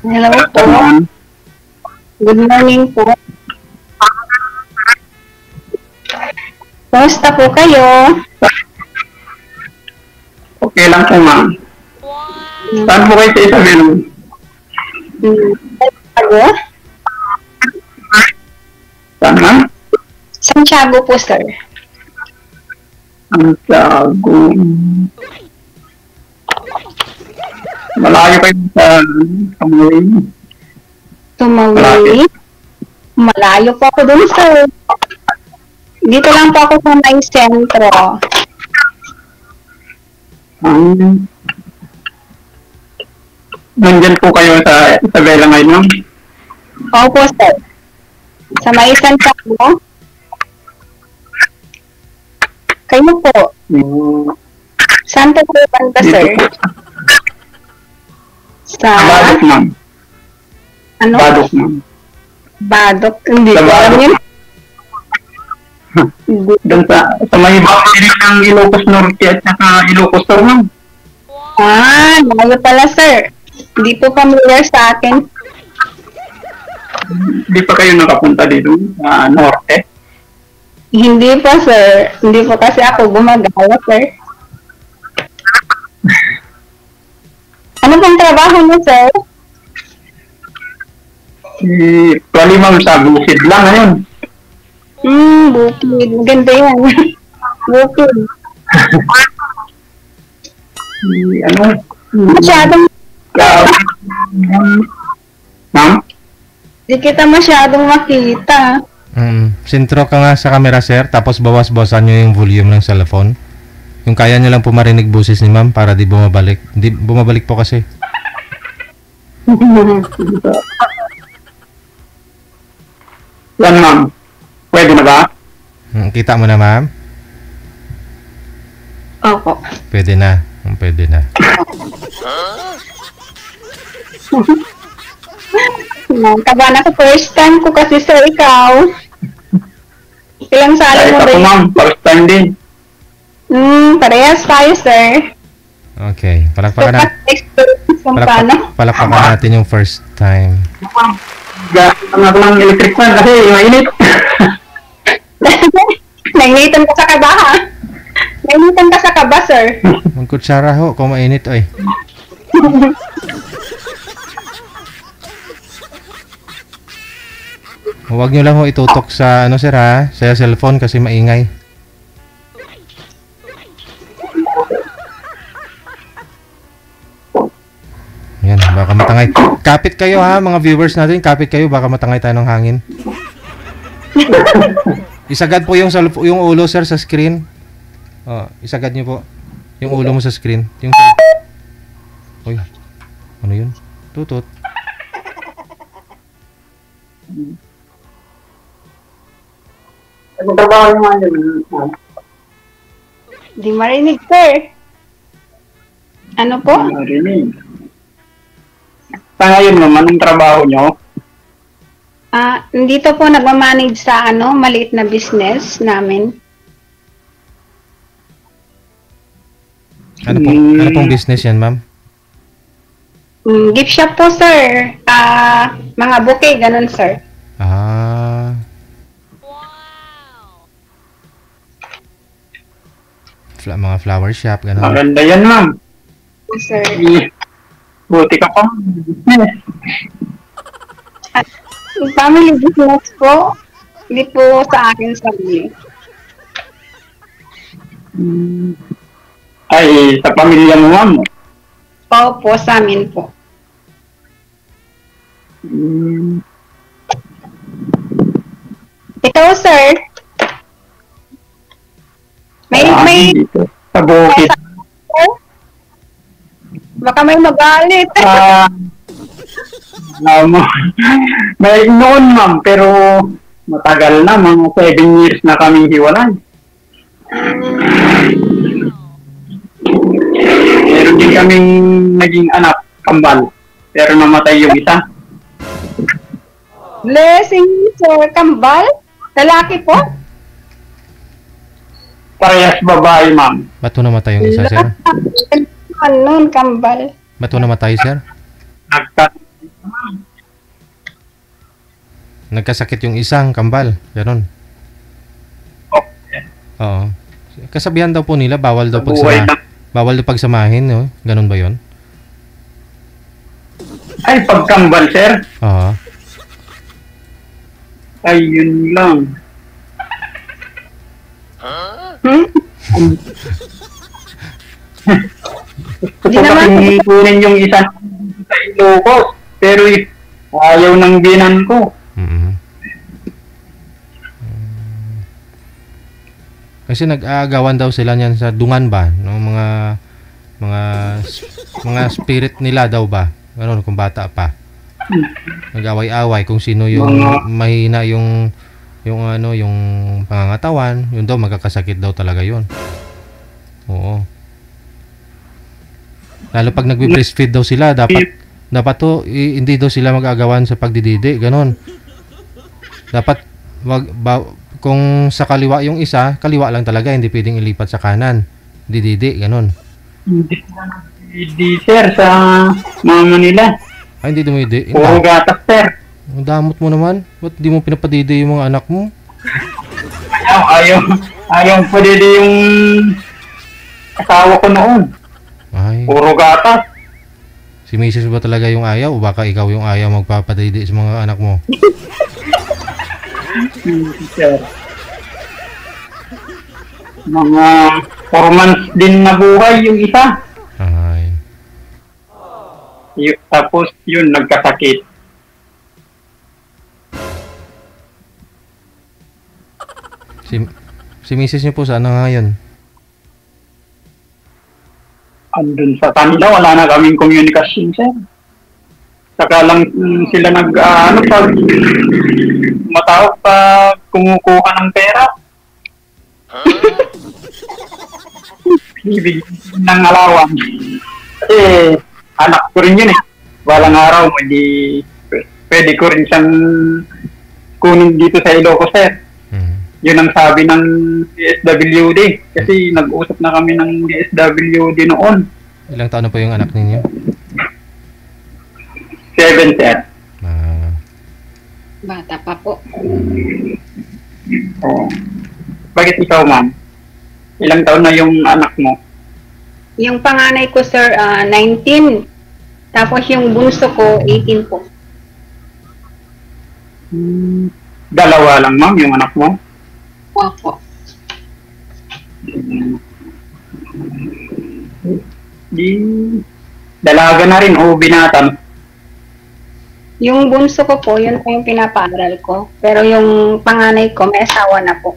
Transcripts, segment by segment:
Hello Good po. afternoon. Good morning po. Kumusta po kayo? Okay lang po, ma'am. Saan po kayo sa Isabel? Santiago? Saan, ma'am? Santiago po, sir. Santiago. Malayo kayo sa Kamuy. Tumawi. Malayo po ako dun, sir. Dito lang po ako sa may sentro. Nandyan po kayo sa Isabela ngayon, ma'am? Opo, sir. Sa may Santiago. Kayo po. Saan po kayo banda, Dito sir? po. Sa... Badok, ma'am. Ano? Badok, ma'am. Badok. Hindi Sa ko alam Badok. yun. Hindi. Doon sa may boundary ng Ilocos Norte at saka Ilocos Sur, ma'am. Ah, layo pala, sir. Hindi po familiar sa akin. Hindi pa kayo nakapunta dito sa Norte. Hindi po, sir. Hindi po kasi ako gumagawa, sir. Ano pong trabaho niyo, sir? Actually, ma'am, sa Busid lang ngayon. Bukid. Ganda yan. Bukid. Ano? Masyadong, Ma'am? di kita masyadong makita. Sintro ka nga sa camera, sir, tapos bawas-bawasan nyo yung volume ng cellphone. Yung kaya nyo lang po marinig boses ni ma'am para di bumabalik. Di bumabalik po kasi. Yan, ma'am. Pwede na ba? Kita mo na, ma'am? Opo. Pwede na. Pwede na. Kabahan ako first time ko kasi, sir, ikaw. Ilang sali Kahit mo ba ako, yun? ma'am. First time din. Parehas tayo, sir. Okay. Palakpakan na. Experience kung paano. Palakpakan natin yung first time. Ma'am, gamit lang ako ng electric fan kasi mainit. Nainitan ka sa kaba, ha? Nainitan ka sa kaba, sir. Magkutsara ho, kung mainit, oy. Huwag nyo lang ho itutok sa, ano sir ha, sa cellphone kasi maingay. Yan, baka matangay. Kapit kayo ha, mga viewers natin, kapit kayo, baka matangay tayo ng hangin. Isagad po yung ulo sir sa screen. Oh, isagad niyo po yung ulo mo sa screen. Yung Oy. Ano 'yun? Tutot. Ano trabaho yung mga yun? Di marinig, sir. Ano po? Marinig. Sa ngayon, ma'am, anong trabaho nyo? Dito po nagmamanage sa maliit na business namin. Ano pong business yan, ma'am? Gift shop po, sir. Mga bouquet, ganun, sir. Ah. Mga flower shop, gano'n. Maganda yan, ma'am. Sir. Buti ka pa. Family business po. Hindi po sa akin sarili. Ay, sa pamilya mo, ma'am. Opo, sa amin po. Ikaw, sir. May Dito, sa bukid. sir? Baka may magalit. May noon, ma'am, pero matagal na, mga 7 years na kami hiwalay. Meron din kaming naging anak, kambal, pero namatay yung isa. Blessing, sir. Kambal? Lalaki po? Parehas babae, ma'am. Ba't ho namatay yung isa, sir? Ano, kambal? Ba't ho namatay, sir? Nagtat Nagkasakit yung isang kambal. Ganon. Okay. Oo. Kasabihan daw po nila, bawal daw Buhay lang. bawal daw pagsamahin, no? Ganon ba yon? Ay, pagkambal, sir. Oo. Ay, yun lang. Hmm? Gusto Di ko naman. kasing kunin yung isa sa Ilocos. Pero ayaw ng binan ko. Mm. Kasi nag-aagawan daw sila niyan sa dungan ba, no? Mga mga spirit nila daw ba? Ano kung bata pa. Nag-away-away kung sino yung mahina yung ano, yung pangangatawan, yun daw magkakasakit daw talaga yun. Oo. Lalo pag nagbe-breastfeed daw sila, dapat to hindi daw sila mag-agawan sa pagdididi, ganon. Dapat kung sa kaliwa yung isa, kaliwa lang talaga, hindi pwedeng ilipat sa kanan. Dididi, ganon. Hindi, sir, sa mama nila. Ay, hindi dumidi. Puro gatas, sir. Ang damot mo naman. Ba't di mo pinapadidi yung mga anak mo? Ayaw po dito yung asawa ko noon. Ay, Puro gatas. si Mrs. ba talaga yung ayaw o baka ikaw yung ayaw magpapadidi sa mga anak mo? Sir. Mga 4 months din na buhay yung isa. Ay. Tapos yun, nagkasakit. Si Mrs. niyo po saan na ngayon? Andun sa kanila, wala na kaming komunikasyon, sir. Saka lang sila pag matawag pag kumukuha ng pera. Ibig ng alawan. Kasi anak ko rin yun eh. Walang araw, hindi pwede ko rin siyang kunin dito sa Ilocos, sir. Yun ang sabi ng DSWD. Kasi nag-usap na kami ng DSWD noon. Ilang taon na po yung anak ninyo? 7, sir. Bata pa po. Oh. Bakit ikaw, ma'am? Ilang taon na yung anak mo? Yung panganay ko, sir, 19. Tapos yung bunso ko, 18 po. Dalawa lang, ma'am, yung anak mo? Opo. Di dalaga na rin o binatan? Yung bunso ko po, yun po yung pinapaaral ko. Pero yung panganay ko, may asawa na po.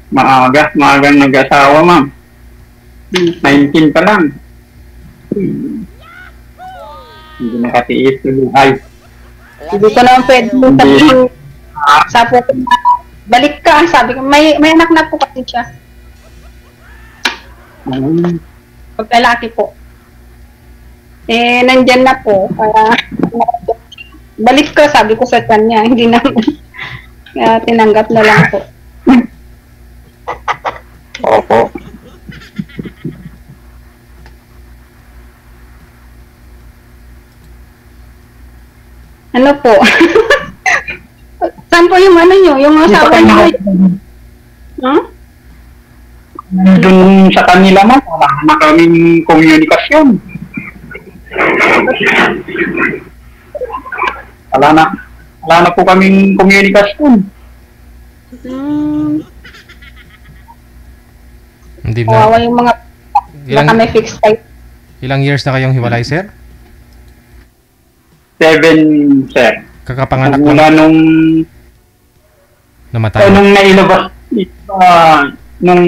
Maagang nag-asawa, ma'am. 19 pa lang. Hindi nakatiis yung buhay. Hindi ko naman pwede sabihin sa po, balik ka, sabi ko, may anak na po kasi siya. Pag lalaki po. Eh, nandyan na po. Balik ka, sabi ko sa kanya. Hindi naman. Kaya tinanggap na lang po. Opo. Ano po? Saan po yung ano nyo? Yung asawa nyo? Huh? Doon sa kanila, ma'am, wala na kaming komunikasyon. Wala na po kaming komunikasyon. Hindi Kawawa na. yung mga baka may fixed type. Ilang years na kayong hiwalay, sir? 7, sir. Kakapanganak Mula lang nung namatay. nung nailabas nung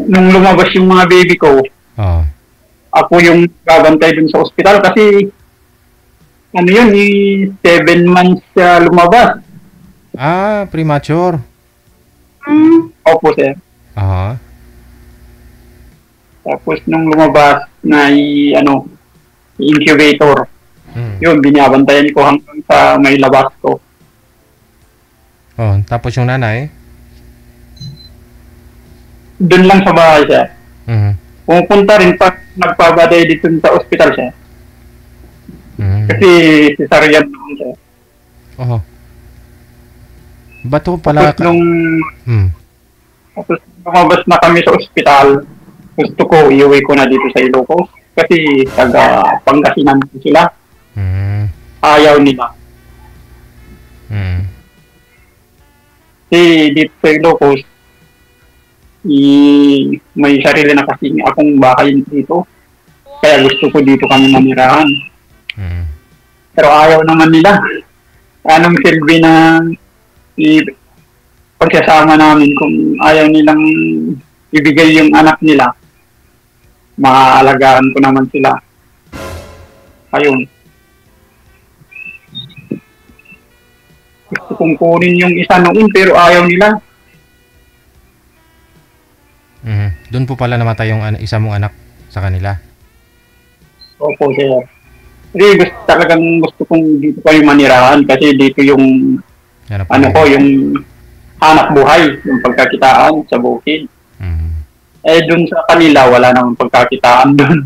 nung lumabas yung mga baby ko, Oo. ako yung babantay dun sa ospital kasi 7 months siya lumabas. Ah, premature. Opo, sir. Aha. Tapos nung lumabas na incubator, yun, binabantayan ko hanggang sa may labas ko. Oh, tapos yung nanay? Doon lang sa bahay, sir. Pumunta rin pag nagpabaday dito sa ospital, sir. Kasi cesarean naman siya. Oho. Bato pala Tapos nung Hmm. tapos lumabas na kami sa ospital, gusto ko iuwi ko na dito sa Ilocos. Kasi taga Pangasinan po sila. Hmm. Ayaw nila. Hmm. Kasi dito sa Ilocos, may sarili na kasi akong bahay dito. Kaya gusto ko dito kami manirahan. Hmm. Pero ayaw naman nila. Anong silbi na pagsasama namin kung ayaw nilang ibigay yung anak nila, maaalagaan ko naman sila. Ayun. Gusto kong kunin yung isa noon pero ayaw nila. Doon po pala namatay yung isa mong anak sa kanila. Opo, sir. Kasi talagang gusto kong dito kayo manirahan kasi dito yung Yan po. yung hanap buhay, yung pagkakitaan sa bukid. Eh, dun sa kanila, wala namang pagkakitaan dun.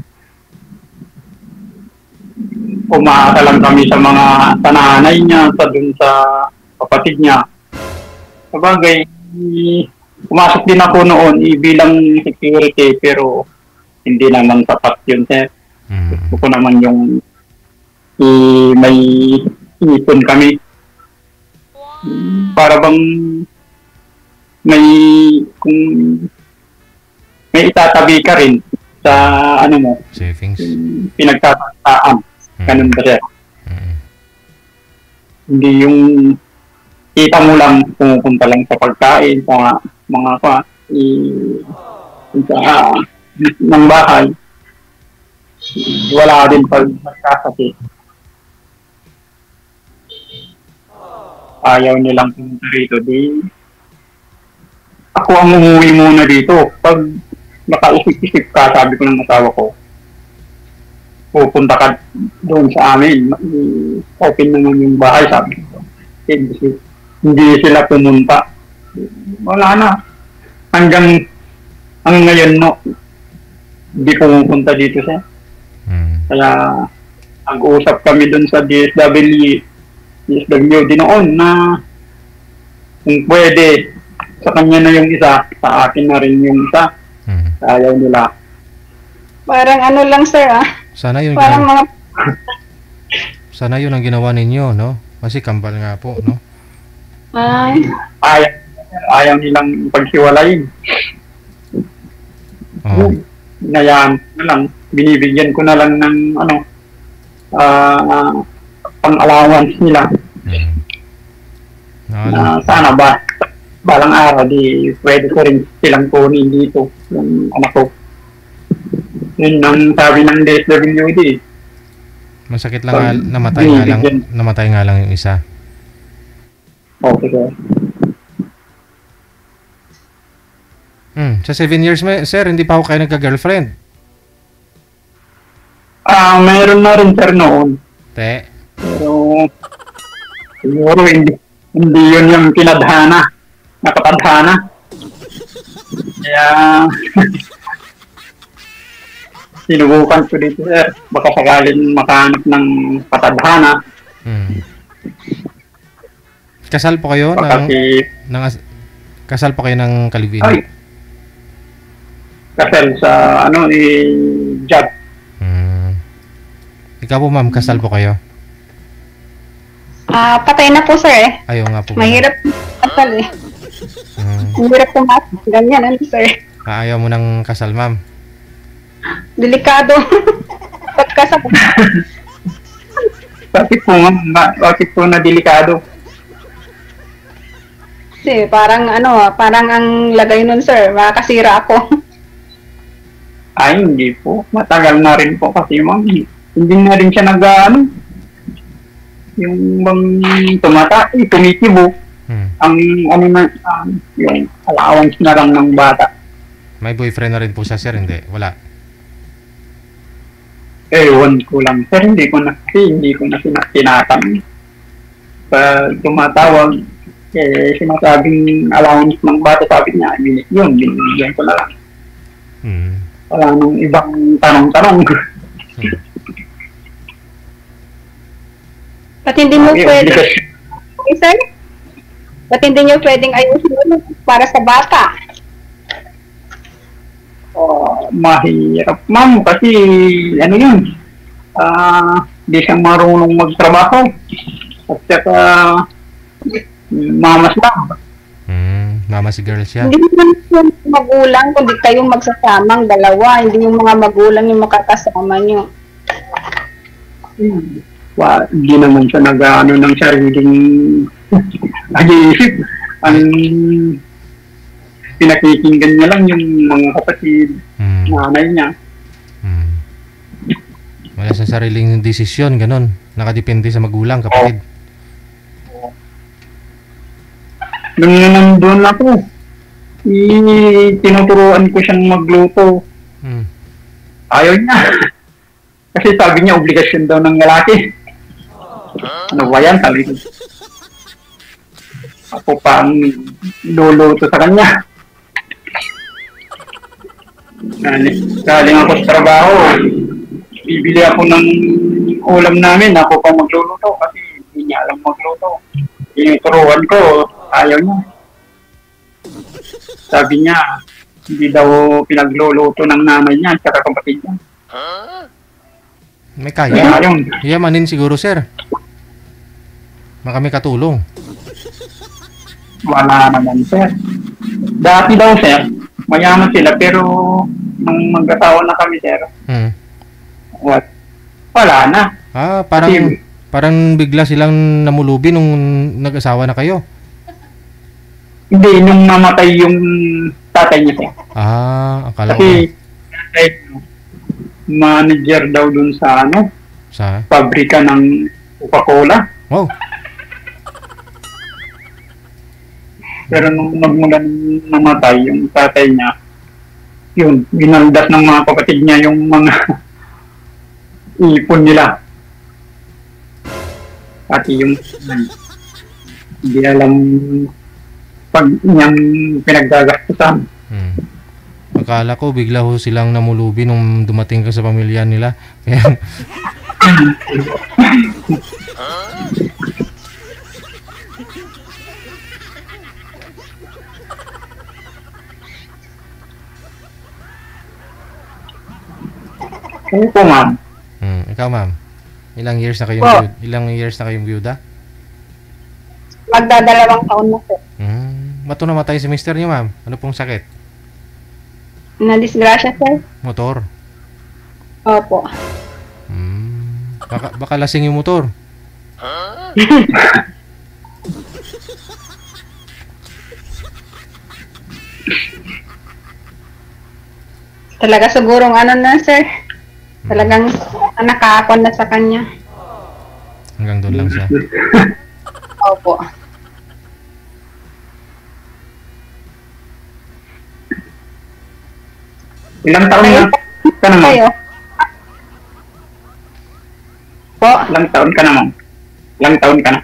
Umaasa lang kami sa mga nanay niya, dun sa kapatid niya. Sabagay, pumasok din ako noon bilang security, pero hindi naman sapat yun, sir. Gusto ko naman yung may ipon kami. Para bang kung may itatabi ka rin sa savings. Pinagtataan. Ganun ba siya? Hindi yung kita mo lang, pumupunta lang sa pagkain, sa mga ng bahay. Wala din pag magkasakit. Ayaw nilang pumunta rito. Ako ang umuwi muna dito. Pag nakaisip-isip ka, sabi ko ng asawa ko, pupunta ka doon sa amin. Open naman yung bahay, sabi ko. Hindi sila pumunta. Wala na. Hanggang ngayon, no, hindi pumupunta dito siya. Kaya, nag-uusap kami doon sa DSWD noon na kung pwede, sa kanya na yung isa, sa akin na rin yung isa. Ayaw nila. Parang ano lang, sir, Sana yun parang sana yun ang ginawa ninyo, no? Kasi kambal nga po, no? Ayaw nilang paghiwalayin. Oh. Ngayon na lang, binibigyan ko na lang ng pang-allowance nila. Sana balang araw pwede ko rin silang kunin dito yung anak ko. Yun ang sabi ng DSWD. Masakit lang namatay nga lang yung isa. Okay, sir. Sa 7 years, sir, hindi pa ako kayo nagka-girlfriend. Mayroon na rin, sir, noon. Pero siguro hindi yun yung nakatadhana. Kaya sinubukan ko dito, sir. Baka sakaling makahanap ng patadhana. Kasal po kayo kasal po kayo ng Kalibino? Ay, kasal sa job. Ikaw po, ma'am, kasal po kayo? Patay na po, sir, Ayaw nga po. Mahirap kasal, Mahirap pumasok. Ganyan, sir. Ayaw mo ng kasal, ma'am? Delikado. Kasal. Bakit po na delikado? Kasi parang ang lagay nun, sir, makakasira ako. Ay, hindi po. Matagal na rin po kasi, ma'am. Hindi na rin siya yung bang tumikibo. Yung allowance na lang ng bata. May boyfriend na rin po siya, sir, hindi? Wala? Ewan ko lang, sir. Hindi ko na tinatanong. Pag tumatawag, sinasabing allowance ng bata, sabi niya, binigyan ko na lang. Wala nang ibang tanong-tanong. Ba't hindi mo May pwede, obligasyon. sir? Ba't hindi nyo pwedeng ayusin yun para sa bata? Mahirap, ma'am, kasi ano yun, di siya marunong magtrabaho. At saka, mamas lang. Mama si girl siya. Hindi naman yung magulang, kundi kayong magsasamang dalawa. Hindi yung mga magulang yung makakasama nyo. Hindi naman siya nag-ano ng sariling nag-iisip. Ang pinakikinggan niya lang yung mga kapatid, nanay niya. Wala sa sariling desisyon, ganun. Nakadepende sa magulang, kapatid. Nung nandun ako, tinuturuan ko siyang magluto. Ayaw niya. Kasi sabi niya, obligasyon daw ng lalaki. Ano ba yan? Sabi ko. Ako pa ang luluto sa kanya. Galing ako sa trabaho, bibili ako ng ulam namin, ako pa magluluto kasi hindi niya alam magluto. Tinuturuan ko, ayaw niya. Sabi niya, hindi daw pinagluluto ng nanay niya at saka kapatid niya. May kaya? Yamanin siguro, sir. Baka may katulong. Wala naman, sir. Dati daw, sir, mayaman sila, pero nung mag-asawa na kami, sir, wala na. Parang bigla silang namulubi nung nag-asawa na kayo. Hindi, nung namatay yung tatay niya, sir. Akala ko. Kasi, manager daw dun sa pabrika ng Coca-Cola. Wow. Pero nung nagmula namatay yung tatay niya, yun, ginaldas ng mga kapatid niya yung mga ipon nila. Pati yung hindi alam pag niyang pinaggagastusan. Akala ko bigla ho silang namulubi nung dumating ka sa pamilya nila. Kaya Opo, ma'am. Ikaw, ma'am. Ilang years na kayong byuda? Magdadalawang taon na po. Ba't namatay si mister niyo, ma'am? Ano pong sakit? Na-disgrasya, sir? Motor? Opo. Baka lasing yung motor. Talaga sigurong na, sir. Talagang nakakakon na sa kanya. Hanggang doon lang siya. Opo. Ilang taon na ka naman? Kayo? Po? Ilang taon ka naman? Ilang taon ka na?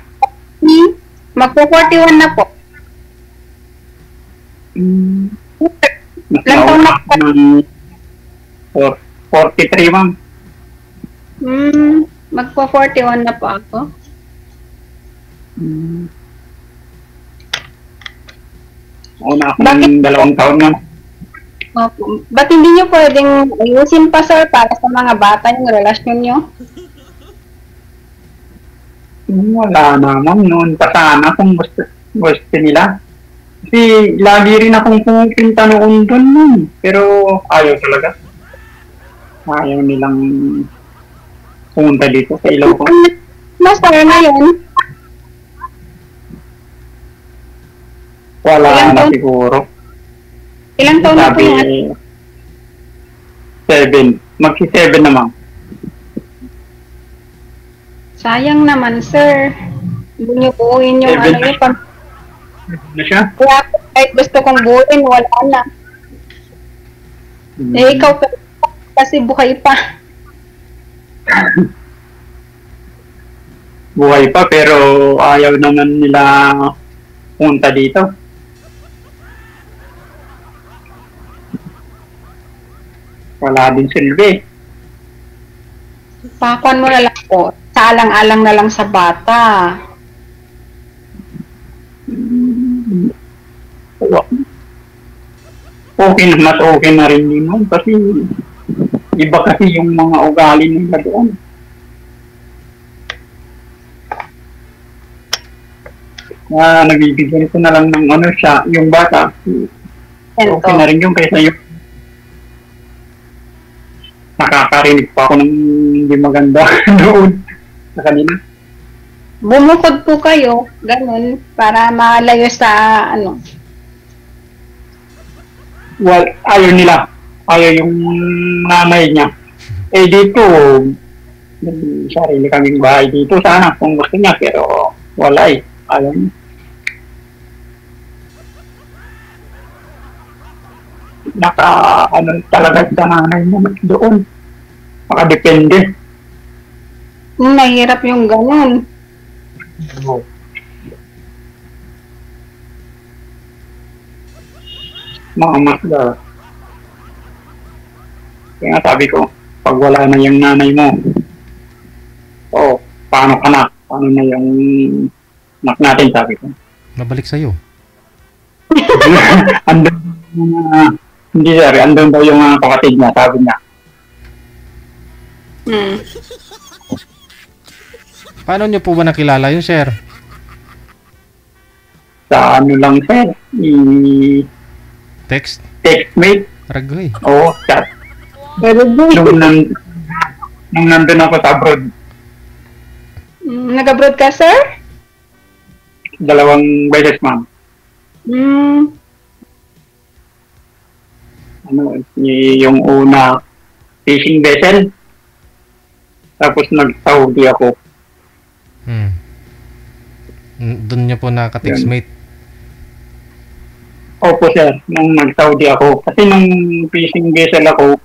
Magpo-41 na po. Ilang taon na po? 43, ma'am. Magpo-41 na po ako. Una akong 2 taon na. Opo. Ba't hindi nyo pwedeng ayusin pa, sir, para sa mga bata yung relasyon nyo? Wala naman noon pa sana kung gusto nila. Kasi lagi rin akong pumunta noon doon nun. Pero ayaw talaga. Ayaw nilang pumunta dito sa Ilocos. Sir, ngayon? Wala na siguro. Ilang taon na po yung 7. Magsi-7 naman. Sayang naman, sir. Hindi nyo buuin yung na siya? Kaya kahit gusto kong buuin, wala na. Ikaw kasi buhay pa. Buhay pa pero ayaw naman nila punta dito. Wala din silbi. Pakuan mo na lang po. Saalang-alang na lang sa bata. Okay na, mas okay na rin yun. No? Kasi iba kasi yung mga ugali nila doon. Nabibigyan ko na lang ng ano siya, yung bata. Okay na rin yung kaysa yung nakakarinig pa ako ng hindi maganda doon sa kanila. Bumukod po kayo, ganun, para malayo sa ano. Well, ayaw nila. Ayaw yung nanay niya. Eh dito, may sarili kaming bahay dito sana kung gusto niya, pero wala eh. Ayaw niya. Ano talaga sa nanay niya doon. Makadepende. Mahirap yung ganun. Mga masda. Kaya nga sabi ko, pag wala na yung nanay mo, paano ka na? Paano na yung anak natin, sabi ko. Mabalik sa'yo. Andun, hindi sir, andun daw yung kapatid niya, sabi niya. Paano niyo po ba nakilala yun, sir? Sa ano lang sir, Text? textmate. Ragoy. Oo, chat. Pero Nung nandun ako sa abroad, nag-abroad ka, sir? 2 beses, ma'am. Yung una, fishing vessel. Tapos nag-Saudi ako. Doon niyo po naka-textmate. Opo sir, nung nag-Saudi ako. Kasi nung fishing vessel ako,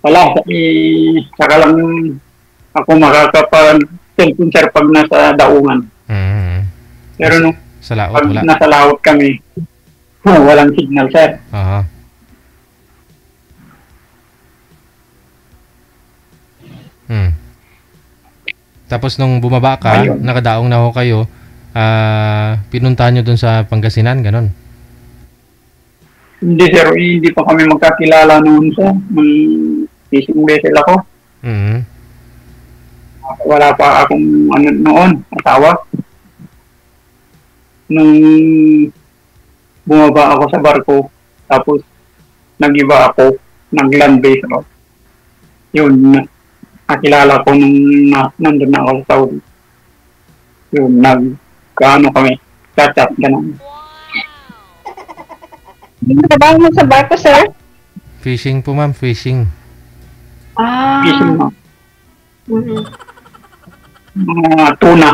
wala, saka lang ako makakapag-cellphone sir pag nasa daungan. Pero nung sa laot, pag wala. nasa laot kami, walang signal sir. Aha. Tapos nung bumaba ka, Ayun. nakadaong na ho kayo, pinuntahan nyo dun sa Pangasinan, ganon. Hindi sir, hindi pa kami magkakilala noon sir. Nung fishing vessel ako. Wala pa akong noon, asawa. Nung bumaba ako sa barko, tapos nag-iba ako, nag-land base ako. Yun, nakilala ko nung nandun na ako sa Saudi. Yun, nag-ano kami, chat-chat, gano'n. Trabaho mo sa barko, sir? Fishing po, ma'am, fishing. Fishing mo. Mga tuna.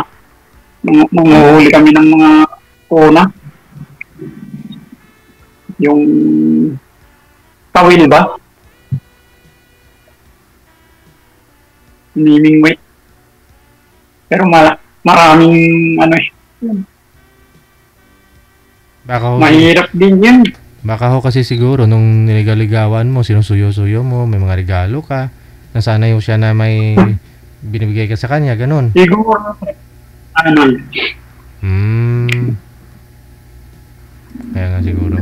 Manguhuli kami ng mga tuna. Yung tawil ba? Naming pero maraming ano Baka ho, mahirap din yun. baka ho kasi siguro nung niligawan mo, sinusuyo-suyo mo, may mga regalo ka, nasanay ho siya na may binibigay ka sa kanya, ganon. Siguro ano. Kaya nga siguro.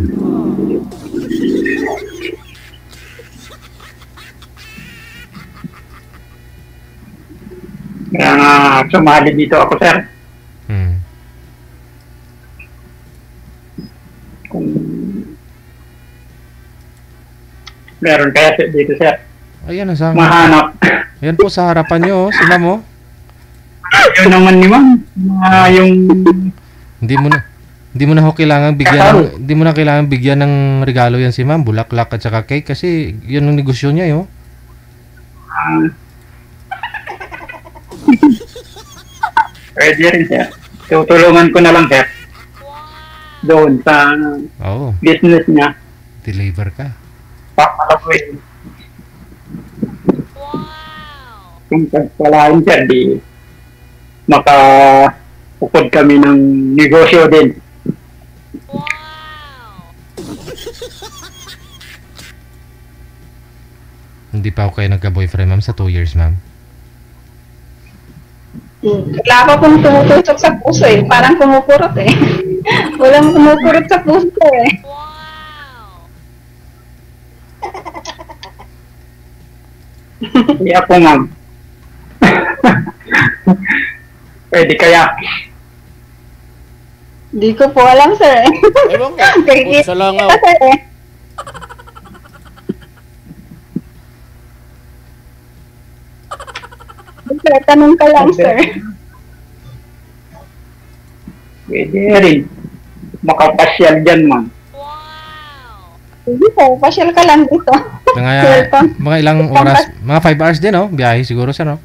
Kaya nga sumali dito ako sir. Kung meron kaya dito sir. Ayan na sa Mahanap. Ayan po sa harapan nyo, sila mo. Yun naman ni ma'am. Yung Hindi mo na ho kailangan bigyan ng regalo yan si ma'am, bulaklak at saka cake kasi yun ang negosyo niya, yo. Pwede rin sir. Tutulungan ko na lang sir. Doon sa business niya. Deliver ka. Papalakwin. Kung pagpalain sir, di makapukod kami ng negosyo din. Hindi pa ako kayo nagka-boyfriend, ma'am, sa 2 years, ma'am. Wala pa pong tumutusok sa puso eh. Parang kumupurot eh. Walang kumupurot sa puso eh. Hindi ako, ma'am. Pwede kaya. Di ko po alam, sir. Ewan ko. Sa langaw. Sir, eh. Sir, tanong ka lang, sir. Pwede rin. Makapasyal dyan, ma'am. Hindi po, pasyal ka lang dito. Mga ilang oras, mga 5 hours din, no? Biyahe siguro, sir, no?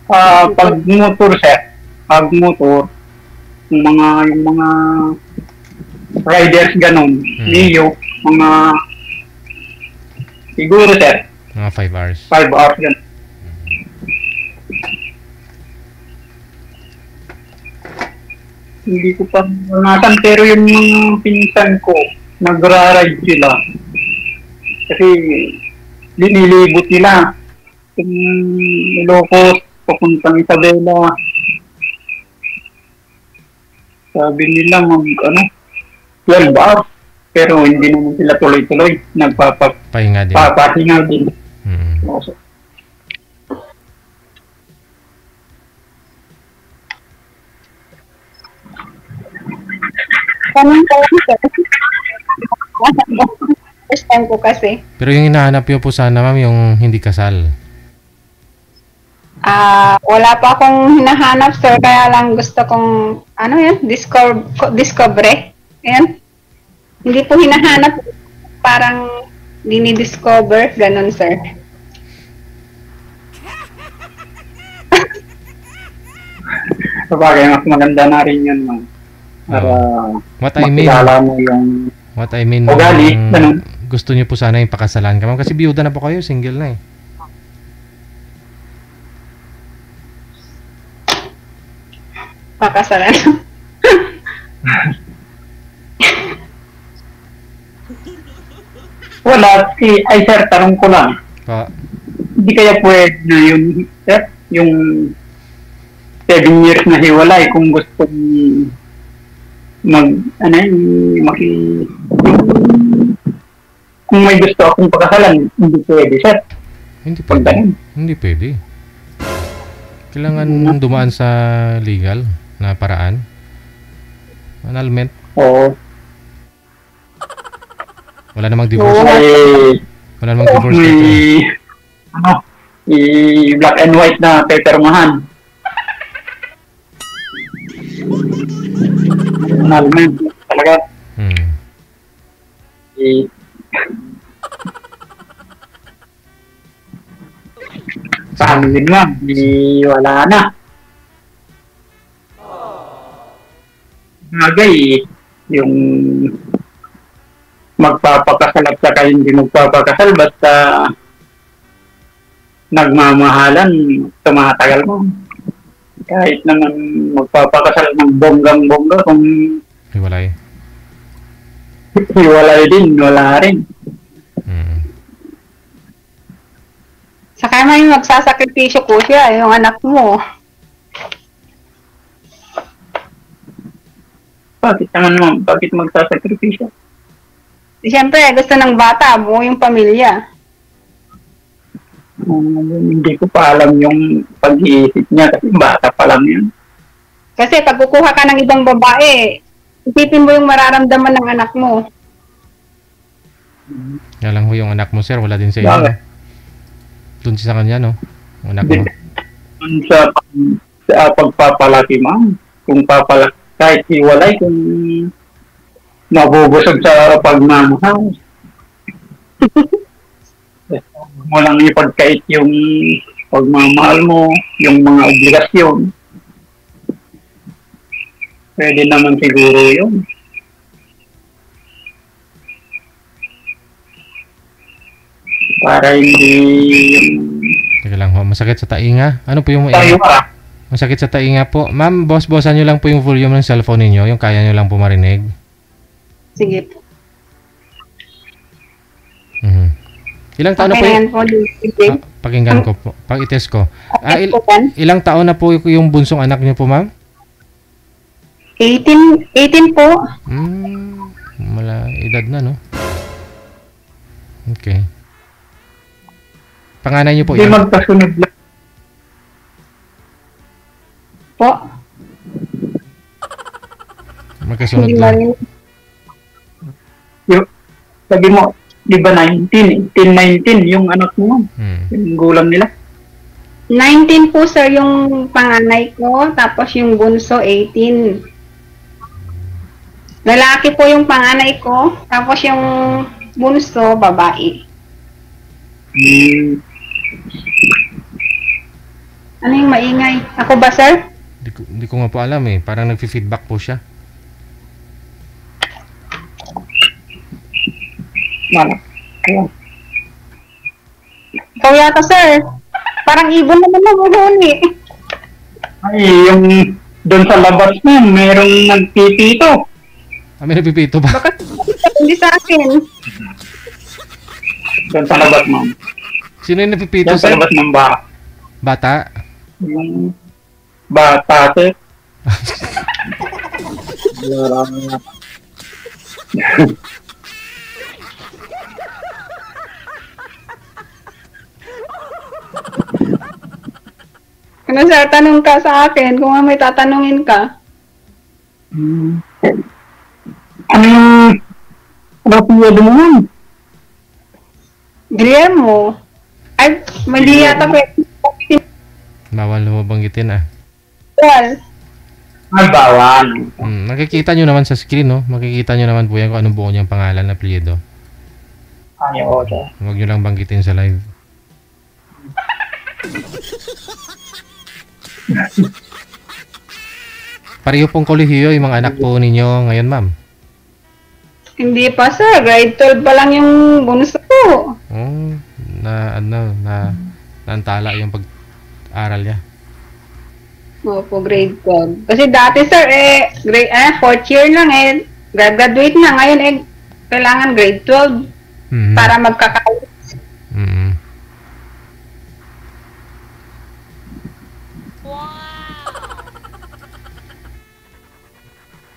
Pag motor, sir. Pag motor, yung mga riders ganun, Mio, mga siguro, sir. Mga 5 hours. 5 hours ganun. Hindi ko pa nasan, pero yung mga pinsan ko, nagra-ride sila. Kasi linilibot nila. Yung Ilocos, papuntang Isabela. Sabi nila 12 hours. Pero hindi naman sila tuloy-tuloy. Pahinga din. Papahinga din. So, Tanong ka lang, sir. First time ko kasi. Pero yung hinahanap niyo po sana, ma'am, yung hindi kasal. Wala pa akong hinahanap, sir. Kaya lang gusto kong, discovery. Ayan. Hindi po hinahanap. Parang dinidiscover. Ganon, sir. sabagay, mas maganda na rin yun, ma'am. Para makilala mo yung What I mean, ugali. Gusto niyo po sana yung pakasalan ka, ma'am. Kasi biyuda na po kayo, single na eh. Pakasalan. Wala. Ay, sir, tanong ko lang. Hindi kaya pwede na yun, sir? Yung 7 years na hiwalay kung gusto kung may gusto akong pakasalan, hindi pwede, sir. Hindi pwede. Hindi pwede. Kailangan dumaan sa legal na paraan. Annulment. Oo. Wala namang divorce. Wala namang divorce. Black and white na pepermahan. Annulment. Talaga. Paano din, ma'am? Wala na. Bagay, yung magpapakasal at saka hindi magpapakasal basta nagmamahalan, tumatagal mo. Kahit naman magpapakasal ng bonggang-bongga kung hiwalay din, wala rin. Saka may magsasakripisyo ko siya, yung anak mo. Bakit naman, ma'am? Bakit magsasakripisyo? Siyempre, gusto ng bata, buo yung pamilya. Hindi ko pa alam yung pag-iisip niya kasi bata pa lang yun. Kasi pag kukuha ka ng ibang babae, isipin mo yung mararamdaman ng anak mo. Kaya lang ho yung anak mo, sir, wala din sa iyo. No? Doon sa kanya, no? Anak mo. Sa pagpapalaki, ma'am. Kung papalaki, kahit hiwalay, kung mabubusog sa pagmamahal. Mo lang ipagkait yung pagmamahal mo, yung mga obligasyon. Pwede naman siguro yun. Para hindi Teka lang ho, masakit sa tainga. Ano po yung masakit sa tainga po? Ma'am, bossan nyo lang po yung volume ng cellphone ninyo, yung kaya nyo lang po marinig. Sige po. Ilang taon na po Okay na yung... yan po, DJ. Pakinggan ko po. Pag-itest ko. Okay po yan. Ilang taon na po yung bunsong anak niyo po, ma'am? 18 po. Mala edad na, no? Okay. Panganay niyo po Hindi yan? magkasunod lang. Po. Magkasunod Hindi lang. marinig. Yung, sabi mo, di ba 19 yung anak mo, yung gulang nila. 19 po, sir, yung panganay ko. Tapos yung bunso, 18. Lalaki po yung panganay ko. Tapos yung bunso, babae. Ano yung maingay? Ako ba, sir? Hindi ko nga po alam eh. Parang nag-feedback po siya. Malak. Ayan. Ikaw yata, sir. Parang ibon naman ang uhuni. Ay, yung doon sa labas mo, merong nagpipito. May napipito ba? Baka hindi sa akin. Doon sa labas mo. Sino yung napipito, Doon sa sir? labas ng bata. Bata? Yung bata, sir. Ano, sir, tanong ka sa akin kung may tatanungin ka. Ano piyado mo man? Guillermo. Ay, mali yata pwede. Bawal mo banggitin ah. Well, Ay, bawal. Nakikita nyo naman sa screen, no? Makikita nyo naman po yan kung anong buo niyang pangalan na apelyido. Ay, oo, sir. Huwag nyo lang banggitin sa live. Pareho pong kolehiyo yung mga anak po ninyo ngayon, ma'am. hindi pa, sir. Grade 12 pa lang yung bunso ko. Oh, naantala yung pag-aral niya. Opo, grade 12. Kasi dati, sir, fourth year lang graduate na. Ngayon, kailangan grade 12 para magkakalit.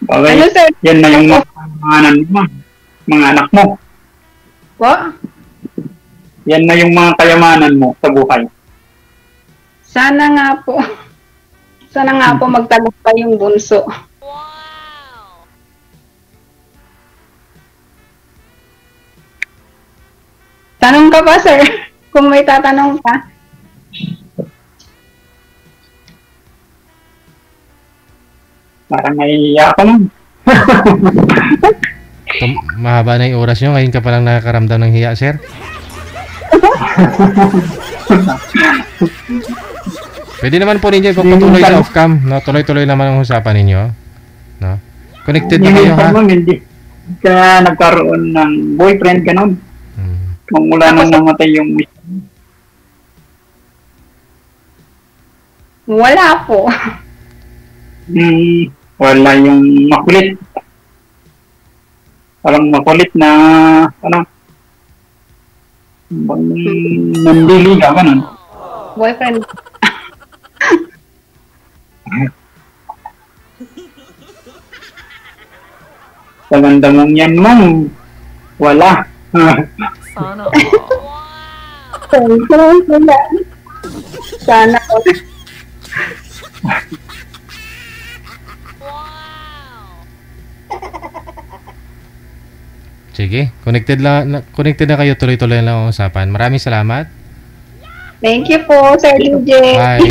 Okay. Ano, sir? Yan na yung mga anak mo. Po? Yan na yung mga kayamanan mo sa buhay. Sana nga po. Sana nga po magtagumpay yung bunso. Tanong ka pa, sir? Kung may tatanong ka. Parang naiiyak ako nun. Mahaba na yung oras nyo. Ngayon ka palang nakakaramdam ng hiya, sir. Pwede naman po ninyo ipagpatuloy sa off-cam. No? Tuloy-tuloy naman ang usapan ninyo. No? Connected na kayo, ha? Hindi ka nagkaroon ng boyfriend ka nun. Kung mula nang namatay yung Wala po. Wala yung makulit. Parang makulit na nandiliga ka nun. Boyfriend. Sa ganda mong yan, ma'am. Wala. Sana. Sana. Sige, connected na kayo, tuloy-tuloy lang ang usapan. Maraming salamat. Thank you po, Sir DJ. Bye.